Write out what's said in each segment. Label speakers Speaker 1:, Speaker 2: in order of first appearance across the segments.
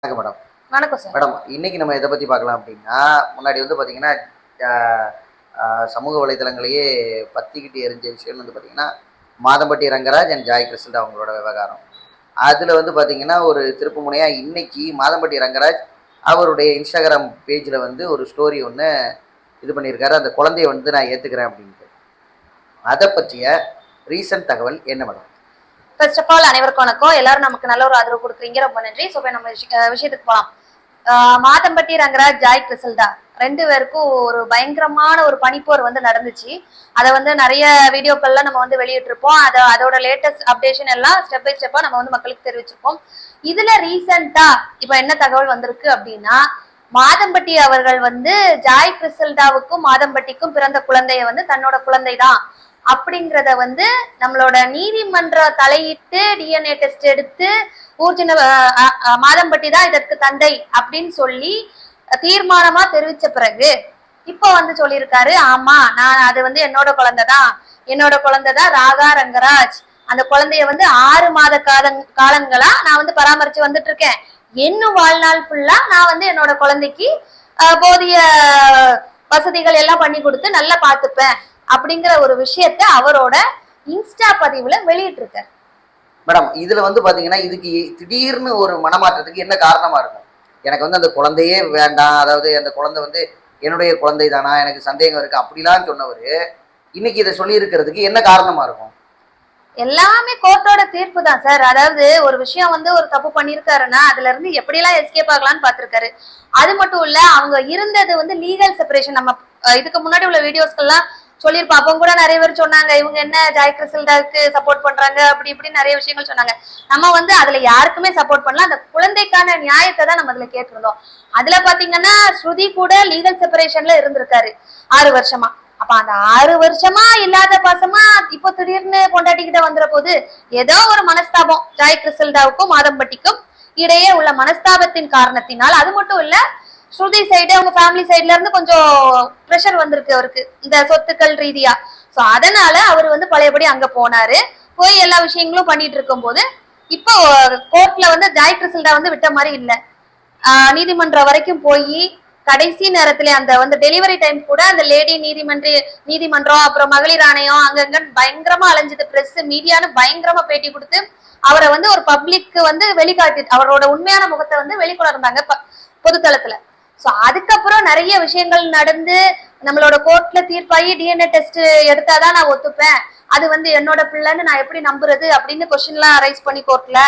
Speaker 1: வணக்கம் மேடம்.
Speaker 2: வணக்கம் sir.
Speaker 1: Madam, இன்னைக்கு நம்ம எதை பற்றி பார்க்கலாம் அப்படின்னா, முன்னாடி வந்து பார்த்தீங்கன்னா சமூக வலைதளங்களையே பற்றிக்கிட்டு எரிஞ்ச விஷயம் வந்து பார்த்தீங்கன்னா, Madhampatty Rangaraj and Joy Crizildaa அவங்களோட விவகாரம். அதில் வந்து பார்த்தீங்கன்னா, ஒரு திருப்பு முனையாக இன்னைக்கு மாதம்பட்டி ரங்கராஜ் அவருடைய இன்ஸ்டாகிராம் பேஜில் வந்து ஒரு ஸ்டோரி ஒன்று இது பண்ணியிருக்காரு. அந்த குழந்தைய வந்து நான் ஏற்றுக்கிறேன் அப்படின்ட்டு. அதை பற்றிய ரீசன்ட் தகவல் என்ன மேடம்?
Speaker 2: ஃபர்ஸ்ட் ஆஃப் ஆல் அனைவருக்கும் வணக்கம். எல்லாரும் நமக்கு நல்ல ஒரு ஆதரவு கொடுக்குறீங்க, ரொம்ப நன்றி. ஸோ நம்ம விஷயத்துக்கு போகலாம். மாதம்பட்டி ரங்கராஜ், ஜாய் கிறிஸ்டல்டா ரெண்டு பேருக்கும் ஒரு பயங்கரமான ஒரு பனிப்போர் வந்து நடந்துச்சு. அதை வந்து நிறைய வீடியோக்கள்ல நம்ம வந்து வெளியிட்டிருப்போம். அதோட லேட்டஸ்ட் அப்டேஷன் எல்லாம் ஸ்டெப் பை ஸ்டெப்பா நம்ம வந்து மக்களுக்கு தெரிவிச்சிருப்போம். இதுல ரீசெண்டா இப்ப என்ன தகவல் வந்திருக்கு அப்படின்னா, மாதம்பட்டி அவர்கள் வந்து ஜாய் கிறிஸ்டல்டாவுக்கும் மாதம்பட்டிக்கும் பிறந்த குழந்தைய வந்து தன்னோட குழந்தை தான் அப்படிங்கிறத வந்து நம்மளோட நீதிமன்ற தலையிட்டு டிஎன்ஏ டெஸ்ட் எடுத்து ஊர்ஜின மாதம்பட்டி தான் இதற்கு தந்தை அப்படின்னு சொல்லி தீர்மானமா தெரிவிச்ச பிறகு இப்போ வந்து சொல்லியிருக்காரு, ஆமா நான் அது வந்து என்னோட குழந்தை தான் ராகா ரங்கராஜ். அந்த குழந்தைய வந்து 6 மாத காலங்களா நான் வந்து பராமரிச்சு வந்துட்டு இருக்கேன். இன்னும் வாழ்நாள் ஃபுல்லா நான் வந்து என்னோட குழந்தைக்கு போதிய வசதிகள் எல்லாம் பண்ணி கொடுத்து நல்லா பாத்துப்பேன் அப்படிங்கிற ஒரு விஷயத்த அவரோட இன்ஸ்டா பதிவுல வெளியிட்டு இருக்காரு.
Speaker 1: மேடம், இதுல வந்து பாத்தீங்கன்னா இதுக்கு திடீர்னு ஒரு மனமாற்றத்துக்கு என்ன காரணமா இருக்கும்? எனக்கு வந்து அந்த குழந்தையே வேண்டாம், அதாவது அந்த குழந்தை வந்து என்னுடைய குழந்தை தானா, எனக்கு சந்தேகம் இருக்கு அப்படிலாம் சொன்னவர் இன்னைக்கு இதை சொல்லி இருக்கிறதுக்கு என்ன காரணமா இருக்கும்?
Speaker 2: எல்லாமே கோர்ட்டோட தீர்ப்பு தான் சார். அதாவது ஒரு விஷயம் வந்து ஒரு தப்பு பண்ணிருக்காருன்னா அதுல இருந்து எப்படி எல்லாம் எஸ்கேப் ஆகலாம்னு பாத்திருக்காரு. அது மட்டும் இல்ல, அவங்க இருந்தது வந்து லீகல் செப்பரேஷன். நம்ம இதுக்கு முன்னாடி உள்ள வீடியோஸ்கெல்லாம் சொல்லியிருப்போம். அப்போ கூட நிறைய பேர் சொன்னாங்க, இவங்க என்ன ஜாய் கிறிஸ்டல்டாவுக்கு சப்போர்ட் பண்றாங்க அப்படி இப்படி நிறைய விஷயங்கள் சொன்னாங்க. நம்ம வந்து அதுல யாருக்குமே சப்போர்ட் பண்ணல. அந்த குழந்தைக்கான நியாயத்தை தான் நம்ம அதுல கேட்டிருந்தோம். அதுல பாத்தீங்கன்னா ஸ்ருதி கூட லீகல் செப்பரேஷன்ல இருந்திருக்காரு 6 வருஷமா. அப்ப அந்த 6 வருஷமா இல்லாத பாசமா இப்போ திடீர்னு பொண்டாட்டிக்கிட்ட வந்துற போது ஏதோ ஒரு மனஸ்தாபம் ஜாய் கிறிஸ்டல்டாவுக்கும் மாதம்பட்டிக்கும் இடையே உள்ள மனஸ்தாபத்தின் காரணத்தினால், அது மட்டும் இல்ல ஸ்ருதி சைடு அவங்க ஃபேமிலி சைட்ல இருந்து கொஞ்சம் ப்ரெஷர் வந்திருக்கு அவருக்கு இந்த சொத்துக்கள் ரீதியா. சோ அதனால அவர் வந்து பழையபடி அங்க போனாரு. போய் எல்லா விஷயங்களும் பண்ணிட்டு இருக்கும் போது இப்போ கோர்ட்ல வந்து ஜாய் கிறிஸ்டல்டா வந்து விட்ட மாதிரி இல்ல. நீதிமன்றம் வரைக்கும் போய் கடைசி நேரத்துல அந்த வந்து டெலிவரி டைம் கூட அந்த லேடி நீதிமன்றம் அப்புறம் மகளிர் ஆணையம் அங்கங்க பயங்கரமா அலைஞ்சது. பிரஸ் மீடியான்னு பயங்கரமா பேட்டி கொடுத்து அவரை வந்து ஒரு பப்ளிக்கு வந்து வெளிக்காட்டி அவரோட உண்மையான முகத்தை வந்து வெளிக்கொணர்ந்தாங்க பொதுத்தளத்துல. சோ அதுக்கப்புறம் நிறைய விஷயங்கள் நடந்து நம்மளோட கோர்ட்ல தீர்ப்பாயி டிஎன்ஏ டெஸ்ட் எடுத்தாதான் நான் ஒத்துப்பேன், அது வந்து என்னோட பிள்ளைன்னு நான் எப்படி நம்புறது அப்படின்னு கொஸ்டின் எல்லாம் ரைஸ் பண்ணி கோர்ட்ல.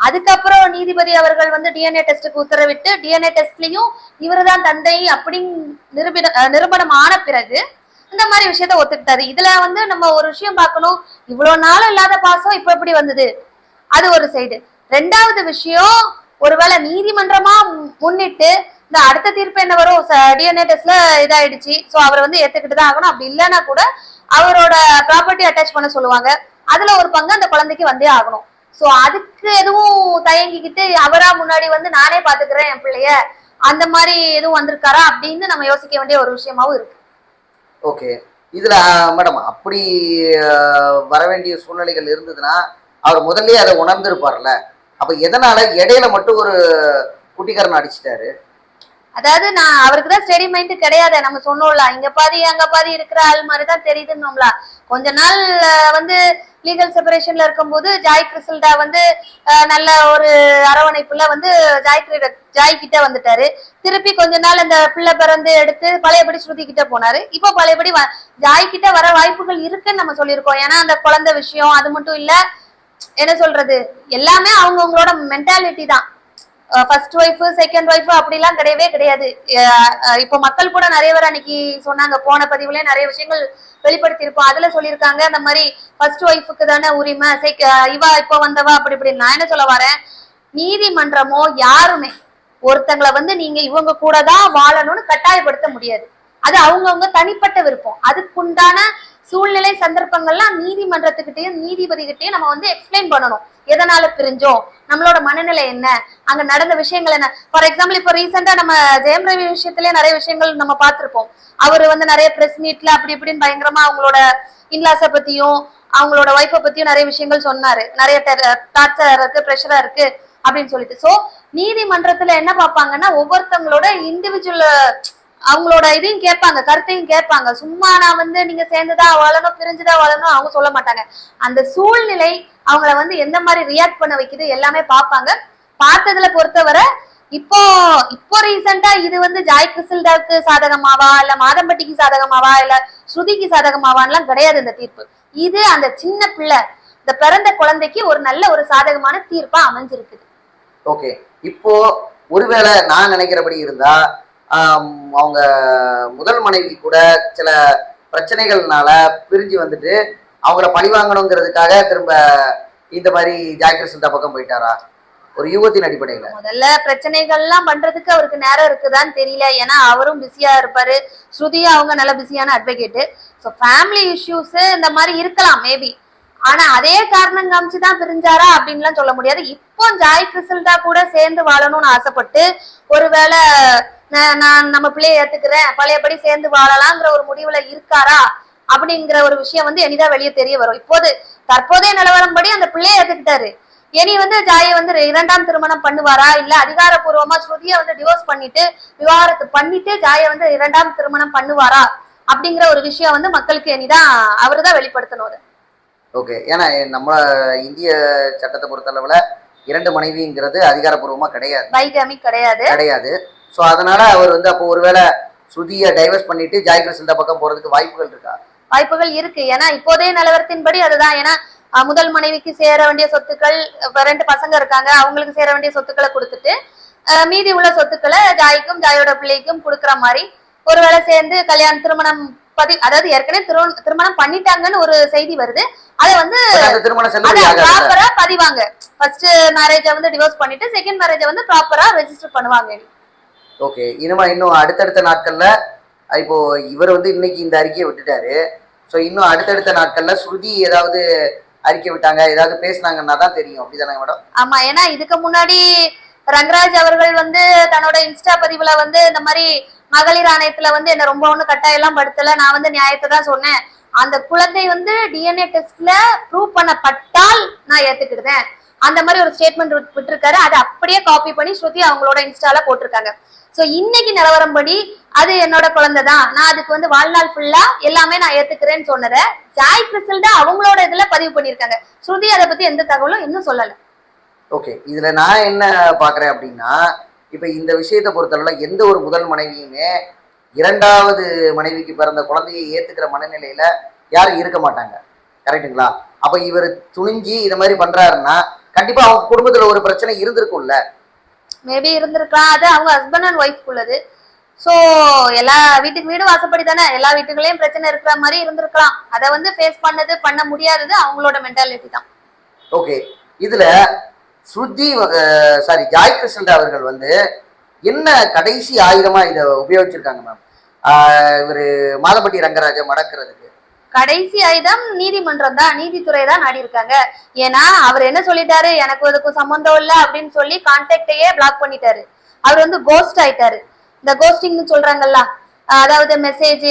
Speaker 2: அதுக்கப்புறம் நீதிபதி அவர்கள் வந்து டிஎன்ஏ டெஸ்ட்டுக்கு உத்தரவிட்டு டிஎன்ஏ டெஸ்ட்லயும் இவருதான் தந்தை அப்படின்னு நிரூபணம் ஆன பிறகு இந்த மாதிரி விஷயத்த ஒத்துக்கிட்டாரு. இதுல வந்து நம்ம ஒரு விஷயம் பார்க்கணும், இவ்வளவு நாளும் இல்லாத பாசம் இப்ப எப்படி வந்தது, அது ஒரு சைடு. 2வது விஷயம், ஒருவேளை நீதிமன்றமா முன்னிட்டு இந்த அடுத்த தீர்ப்பு என்ன வரும், டிஎன்ஏ டெஸ்ட்ல இதாயிடுச்சு, சோ அவர் வந்து ஏத்துக்கிட்டு தான் ஆகணும். அப்படி இல்லைன்னா கூட அவரோட ப்ராப்பர்ட்டி அட்டாச் பண்ண சொல்லுவாங்க, அதுல ஒரு பங்கு அந்த குழந்தைக்கு வந்தே ஆகணும். சோ அதுக்கு எதுவும் தயங்கிக்கிட்டு அவரா முன்னாடி வந்து நானே பாத்துக்கிறேன் என் பிள்ளைய அந்த மாதிரி எதுவும் வந்திருக்காரா அப்படின்னு நம்ம யோசிக்க வேண்டிய ஒரு விஷயமாவும் இருக்கு.
Speaker 1: ஓகே, இதுல மேடம் அப்படி வர வேண்டிய சூழ்நிலைகள் இருந்ததுன்னா அவர் முதல்லயே அதை உணர்ந்திருப்பார்ல. அப்ப எதனால இடையில மட்டும் ஒரு குட்டிக்காரன் அடிச்சிட்டாரு?
Speaker 2: அதாவது நான் அவருக்கு தான் ஸ்டெடி மைண்ட் கிடையாது. நம்ம சொன்னோம்ல, இங்க பாதி அங்க பாதி இருக்கிற ஆள் மாதிரிதான் தெரியுதுன்னோம்ல. கொஞ்ச நாள் வந்து லீகல் செப்பரேஷன்ல இருக்கும்போது ஜாய் கிறிஸ்டல்டா வந்து நல்ல ஒரு அரவணைப்புல வந்து ஜாய் கிட்ட வந்துட்டாரு. திருப்பி கொஞ்ச நாள் அந்த பிள்ளை பிறந்து எடுத்து பழையபடி ஸ்ருதி கிட்ட போனாரு. இப்போ பழையபடி ஜாய் கிட்ட வர வாய்ப்புகள் இருக்குன்னு நம்ம சொல்லியிருக்கோம். ஏன்னா அந்த குழந்தை விஷயம் அது மட்டும் இல்ல, என்ன சொல்றது, எல்லாமே அவங்கவுங்களோட மென்டாலிட்டி தான். ஃபர்ஸ்ட் ஒய்ஃப் செகண்ட் ஒய்ஃப் அப்படிலாம் கிடையவே கிடையாது. இப்போ மக்கள் கூட நிறைய பேர் அன்னைக்கு சொன்னாங்க, போன பதிவுல நிறைய விஷயங்கள் வெளிப்படுத்தி இருப்போம். அதுல சொல்லியிருக்காங்க அந்த மாதிரி ஃபர்ஸ்ட் ஒய்ஃபுக்கு தானே உரிமை, இவா இப்போ வந்தவா அப்படி இப்படி. நான் என்ன சொல்ல வரேன், நீதிமன்றமோ யாருமே ஒருத்தங்களை வந்து நீங்க இவங்க கூட தான் வாழணும்னு கட்டாயப்படுத்த முடியாது. அது அவங்கவுங்க தனிப்பட்ட விருப்பம். அதுக்குண்டான சூழ்நிலை சந்தர்ப்பங்கள்லாம் நீதிமன்றத்துக்கிட்டையும் நீதிபதிகிட்டையும் நம்ம வந்து எக்ஸ்பிளைன் பண்ணணும். எதனால பிரிஞ்சோம், நம்மளோட மனநிலை என்ன, அங்க நடந்த விஷயங்கள் என்ன. ஃபார் எக்ஸாம்பிள் இப்போ ரீசெண்டா நம்ம ஜெயம் ரவி விஷயத்திலேயே நிறைய விஷயங்கள் நம்ம பார்த்திருப்போம். அவரு வந்து நிறைய பிரஸ் மீட்ல அப்படி இப்படின்னு பயங்கரமா அவங்களோட இன்லாஸ பத்தியும் அவங்களோட ஒய்ஃபை பத்தியும் நிறைய விஷயங்கள் சொன்னாரு. நிறைய டார்ச்சரா இருக்கு, ப்ரெஷரா இருக்கு அப்படின்னு சொல்லிட்டு. சோ நீதிமன்றத்துல என்ன பார்ப்பாங்கன்னா ஒவ்வொருத்தவங்களோட இண்டிவிஜுவல் அவங்களோட இதையும் கேட்பாங்க, கருத்தையும் கேட்பாங்க. சும்மா நான் வந்து நீங்க சேர்ந்துதான் வாழணும் பிரிஞ்சுதான் வாழணும் அவங்க சொல்ல மாட்டாங்க. அந்த சூழ்நிலை அவங்கள வந்து எந்த மாதிரி ரியாக்ட் பண்ண வைக்குது எல்லாமே பார்ப்பாங்க. பார்த்ததுல பொறுத்தவரை இப்போ இப்போ ரீசெண்டா இது வந்து ஜாய் கிறிஸ்டல்டாவுக்கு சாதகமாவா இல்ல மாதம்பட்டிக்கு சாதகமாவா இல்ல ஸ்ருதிக்கு சாதகமாவான்லாம் கிடையாது இந்த தீர்ப்பு. இது அந்த சின்ன பிள்ளை இந்த பிறந்த குழந்தைக்கு ஒரு நல்ல ஒரு சாதகமான தீர்ப்பா அமைஞ்சிருக்குது.
Speaker 1: ஓகே, இப்போ ஒருவேளை நான் நினைக்கிறபடி இருந்தா அவங்க முதல் மனைவி கூட சில பிரச்சனைகள்னால பிரிஞ்சு வந்துட்டு அவங்கள பழி வாங்கணுங்கிறதுக்காக திரும்ப இந்த மாதிரி ஜாய் கிறிஸ்டல்டா பக்கம் போயிட்டாரா ஒரு யூகத்தின் அடிப்படையில?
Speaker 2: முதல்ல பிரச்சனைகள்லாம் பண்றதுக்கு அவருக்கு நேரம் இருக்குதான்னு தெரியல. ஏன்னா அவரும் பிஸியா இருப்பாரு, ஸ்ருதியா அவங்க நல்ல பிஸியான அட்வொகேட். ஸோ ஃபேமிலி இஷ்யூஸ் இந்த மாதிரி இருக்கலாம் மேபி. ஆனா அதே காரணம் காமிச்சுதான் பிரிஞ்சாரா அப்படின்லாம் சொல்ல முடியாது. இப்போ ஜாய் கிறிஸ்டல்டா கூட சேர்ந்து வாழணும்னு ஆசைப்பட்டு ஒருவேளை நான் நம்ம பிள்ளைய ஏத்துக்கிறேன் பழையபடி சேர்ந்து வாழலாங்கிற ஒரு முடிவுல இருக்காரா அப்படிங்கிற ஒரு விஷயம் வந்து இனிதான் வெளியே தெரிய வரும். இப்போது தற்போதைய நிலவரம் படி அந்த பிள்ளைய ஏத்துக்கிட்டாரு. இனி வந்து ஜாயை வந்து 2ஆம் திருமணம் பண்ணுவாரா இல்ல அதிகாரப்பூர்வமா ஸ்ருதியை வந்து டிவோர்ஸ் பண்ணிட்டு விவாகரத்து பண்ணிட்டு ஜாயை வந்து 2ஆம் திருமணம் பண்ணுவாரா அப்படிங்கிற ஒரு விஷயம் வந்து மக்களுக்கு இனிதான் அவருதான் வெளிப்படுத்தணும்.
Speaker 1: ஓகே, ஏன்னா நம்ம இந்திய சட்டத்தை பொறுத்தளவுல 2 மனைவிங்கிறது அதிகாரப்பூர்வமா கிடையாது,
Speaker 2: பைகாமி கிடையாது.
Speaker 1: ஸோ அதனால அவர் வந்து அப்போ ஒருவேளை ஸ்ருதியை டைவர்ஸ் பண்ணிட்டு ஜாய் கிறிஸ்டல்டா பக்கம் போறதுக்கு வாய்ப்புகள் இருக்கா?
Speaker 2: வாய்ப்புகள் இருக்கு. ஏன்னா இப்போதைய நிலவரத்தின்படி அதுதான். ஏன்னா முதல் மனைவிக்கு சேர வேண்டிய சொத்துக்கள் 2 பசங்க இருக்காங்க, அவங்களுக்கு சேர வேண்டிய சொத்துக்களை கொடுத்துட்டு மீதி உள்ள சொத்துக்களை ஜாய்க்கும் ஜாயோட பிள்ளைக்கும் கொடுக்குற மாதிரி ஒருவேளை சேர்ந்து கல்யாணம் திருமணம் அதாவது ஏற்கனவே திருமணம் பண்ணிட்டாங்கன்னு ஒரு செய்தி வருது. அதை வந்து ப்ராப்பரா பதிவாங்க. ஃபர்ஸ்ட் மேரேஜ வந்து டிவோர்ஸ் பண்ணிட்டு செகண்ட் மேரேஜ வந்து ப்ராப்பரா ரெஜிஸ்டர் பண்ணுவாங்க.
Speaker 1: ஓகே, இனிமே இன்னும் அடுத்தடுத்த நாட்கள்ல இப்போ இவர் வந்து இன்னைக்கு இந்த அறிக்கையை விட்டுட்டாரு. ஸோ இன்னும் அடுத்தடுத்த நாட்கள்ல ஸ்ருதி ஏதாவது அறிக்கை விட்டாங்க ஏதாவது பேசினாங்கன்னா தான் தெரியும், அப்படிதானே மேடம்?
Speaker 2: ஆமா, ஏன்னா இதுக்கு முன்னாடி ரங்கராஜ் அவர்கள் வந்து தன்னோட இன்ஸ்டா பதிவுல வந்து இந்த மாதிரி மகளிர் ஆணையத்துல வந்து என்ன ரொம்ப ஒண்ணு கட்டாயம் எல்லாம் படுத்தல, நான் வந்து நியாயத்தை தான் சொன்னேன், அந்த குழந்தை வந்து டிஎன்ஏ டெஸ்ட்ல ப்ரூவ் பண்ணப்பட்டால் நான் ஏத்துக்கிடுவேன் அந்த மாதிரி ஒரு ஸ்டேட்மெண்ட் விட்டுருக்காரு. அதை அப்படியே காப்பி பண்ணி ஸ்ருதி அவங்களோட இன்ஸ்டால போட்டிருக்காங்க. சோ இன்னைக்கு நிலவரம் படி அது என்னோட குழந்தை தான், நான் அதுக்கு வந்து வாழ்நாள் ஃபுல்லா எல்லாமே நான் ஏத்துக்கிறேன்னு சொன்னதை ஜாய் கிறிஸ்டல்டா அவங்களோட இதுல பதிவு பண்ணிருக்காங்க. ஸ்ருதி அதை பத்தி எந்த தகவலும் இன்னும் சொல்லல.
Speaker 1: ஓகே, இதுல நான் என்ன பாக்குறேன் அப்படின்னா, இப்ப இந்த விஷயத்தை பொறுத்தளவுல எந்த ஒரு முதல் மனைவியுமே 2வது மனைவிக்கு பிறந்த குழந்தையை ஏத்துக்கிற மனநிலையில யாரும் இருக்க மாட்டாங்க, கரெக்டுங்களா? அப்ப இவர் துணிஞ்சி இத மாதிரி பண்றாருன்னா கண்டிப்பா அவங்க குடும்பத்துல ஒரு பிரச்சனை இருந்திருக்கும்ல.
Speaker 2: மேபி இருந்திருக்கலாம், அது அவங்க ஹஸ்பண்ட் அண்ட் ஒய்ஃப் உள்ளது. சோ எல்லா வீட்டுக்கு வீடு வாசப்படி தானே, எல்லா வீட்டுகளையும் பிரச்சனை இருக்கிற மாதிரி இருந்திருக்கலாம். அதை வந்து ஃபேஸ் பண்ண முடியாதது அவங்களோட மென்டாலிட்டி தான்.
Speaker 1: ஓகே, இதுல ஸ்ருதி ஜாய் கிறிஸ்டல்டா அவர்கள் வந்து என்ன கடைசி ஆயுதமா இதை உபயோகிச்சிருக்காங்க மேம் இவரு மாதம்பட்டி ரங்கராஜ மடக்கிறதுக்கு?
Speaker 2: கடைசி ஆயுதம் நீதிமன்றம் தான், நீதித்துறை தான் நாடி இருக்காங்க. ஏன்னா அவர் என்ன சொல்லிட்டாரு, எனக்கு அதுக்கும் சம்பந்தம் இல்லை அப்படின்னு சொல்லி கான்டாக்டையே பிளாக் பண்ணிட்டாரு. அவர் வந்து கோஸ்ட் ஆயிட்டாரு. இந்த கோஸ்டிங்னு சொல்றாங்கல்ல, அதாவது மெசேஜ்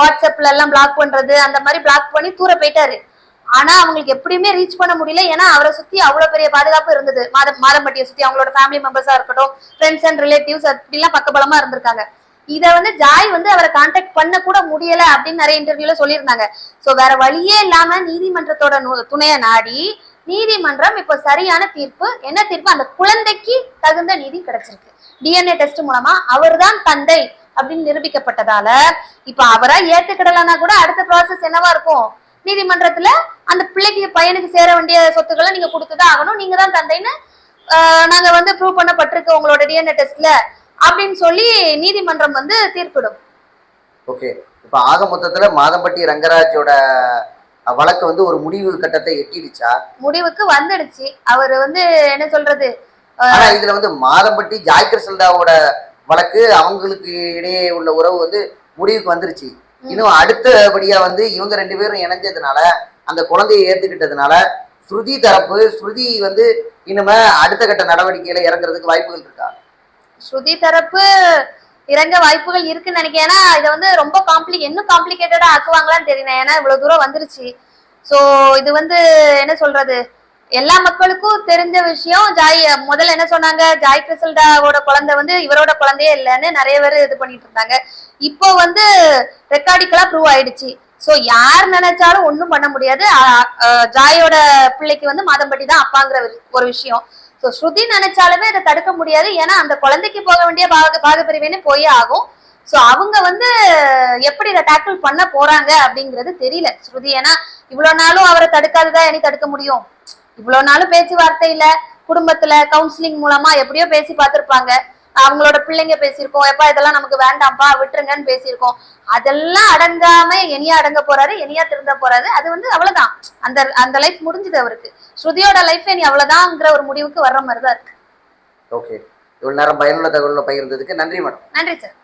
Speaker 2: வாட்ஸ்அப்ல எல்லாம் பிளாக் பண்றது, அந்த மாதிரி பிளாக் பண்ணி தூர போயிட்டாரு. ஆனா அவங்களுக்கு எப்படியுமே ரீச் பண்ண முடியல. ஏன்னா அவரை சுத்தி அவ்வளவு பெரிய பாதுகாப்பு இருந்தது. மாதம்பட்டியை சுத்தி அவங்களோட ஃபேமிலி மெம்பர்ஸா இருக்கட்டும், ஃப்ரெண்ட்ஸ் அண்ட் ரிலேட்டிவ்ஸ் அப்படிலாம் பக்கபலமா இருந்திருக்காங்க. இத வந்து ஜாய் வந்து அவரை கான்டாக்ட் பண்ண கூட முடியல அப்படின்னு நிறைய இன்டர்வியூல சொல்லியிருந்தாங்க. சோ வேற வழியே இல்லாம நீதிமன்றத்தோட துணைய நாடி நீதிமன்றம் இப்ப சரியான தீர்ப்பு, என்ன தீர்ப்பு, அந்த குழந்தைக்கு தகுந்த நீதி கிடைச்சிருக்கு. டிஎன்ஏ டெஸ்ட் மூலமா அவர்தான் தந்தை அப்படின்னு நிரூபிக்கப்பட்டதால இப்ப அவரா ஏத்துக்கிடலன்னா கூட அடுத்த ப்ராசஸ் என்னவா இருக்கும், நீதிமன்றத்துல அந்த பிள்ளைக்கு பையனுக்கு சேர வேண்டிய சொத்துக்களை நீங்க கொடுத்துதான் ஆகணும், நீங்க தான் தந்தைன்னு நாங்க வந்து ப்ரூவ் பண்ணப்பட்டிருக்கு உங்களோட டிஎன்ஏ டெஸ்ட்ல அப்படின்னு சொல்லி நீதிமன்றம் வந்து தீர்ப்பிடும்.
Speaker 1: ஓகே, இப்ப ஆக மொத்தத்துல மாதம்பட்டி ரங்கராஜோட வழக்கு வந்து ஒரு முடிவு கட்டத்தை எட்டிடுச்சா?
Speaker 2: முடிவுக்கு வந்துடுச்சு. அவர் வந்து என்ன சொல்றது,
Speaker 1: ஆனா இதுல வந்து மாதம்பட்டி ஜாய் கிறிஸ்டல்டாவோட வழக்கு அவங்களுக்கு இடையே உள்ள உறவு வந்து முடிவுக்கு வந்துருச்சு. இன்னும் அடுத்தபடியா வந்து இவங்க 2 பேரும் இணைஞ்சதுனால அந்த குழந்தையை ஏத்துக்கிட்டதுனால ஸ்ருதி வந்து இனிமே அடுத்த கட்ட நடவடிக்கையில இறங்குறதுக்கு வாய்ப்புகள் இருக்கா?
Speaker 2: ஸ்ருதி தரப்பு இறங்க வாய்ப்புகள் இருக்குன்னு நினைக்கிறேன். ஏன்னா இதை வந்து ரொம்ப இன்னும் காம்ப்ளிகேட்டடா ஆக்குவாங்களான்னு தெரியல. ஏன்னா இவ்வளவு தூரம் வந்துருச்சு. சோ இது வந்து என்ன சொல்றது, எல்லா மக்களுக்கும் தெரிஞ்ச விஷயம். முதல்ல என்ன சொன்னாங்க, ஜாய் கிறிசல்டாவோட குழந்தை வந்து இவரோட குழந்தையே இல்லைன்னு நிறைய பேர் இது பண்ணிட்டு இருந்தாங்க. இப்போ வந்து ரெக்கார்டிக்கலா ப்ரூவ் ஆயிடுச்சு. சோ யார் நினைச்சாலும் ஒண்ணும் பண்ண முடியாது. ஜாயோட பிள்ளைக்கு வந்து மாதம்பட்டி தான் அப்பாங்கிற ஒரு விஷயம். சோ ஸ்ருதி நினைச்சாலுமே இதை தடுக்க முடியாது. ஏன்னா அந்த குழந்தைக்கு போக வேண்டிய பாகப்பிரிவினை போயே ஆகும். சோ அவங்க வந்து எப்படி இதை டேக்கிள் பண்ண போறாங்க அப்படிங்கிறது தெரியல ஸ்ருதி. ஏன்னா இவ்வளவு நாளும் அவரை தடுக்காததான் இனி தடுக்க முடியும். இவ்வளவு நாளும் பேச்சுவார்த்தையில குடும்பத்துல கவுன்சிலிங் மூலமா எப்படியோ பேசி பார்த்திருப்பாங்க. அவங்களோட பிள்ளைங்க பேசியிருக்கோம், எப்பா இதெல்லாம் நமக்கு வேண்டாம்ப்பா விட்டுருங்கன்னு பேசியிருக்கோம். அதெல்லாம் அடங்காம இனியா அடங்க போறாரு, இனியா திருந்த போறாரு. அது வந்து அவ்வளவுதான், அந்த அந்த லைஃப் முடிஞ்சது அவருக்கு. ஸ்ருதியோட லைஃப் இனி அவ்வளவுதான்ங்கிற ஒரு முடிவுக்கு வர்ற மாதிரிதான் இருக்கு.
Speaker 1: ஓகே, இவ்வளவு நேரம் பயனுள்ள தகவல்களை பகிர்ந்ததுக்கு நன்றி மேடம்.
Speaker 2: நன்றி சார்.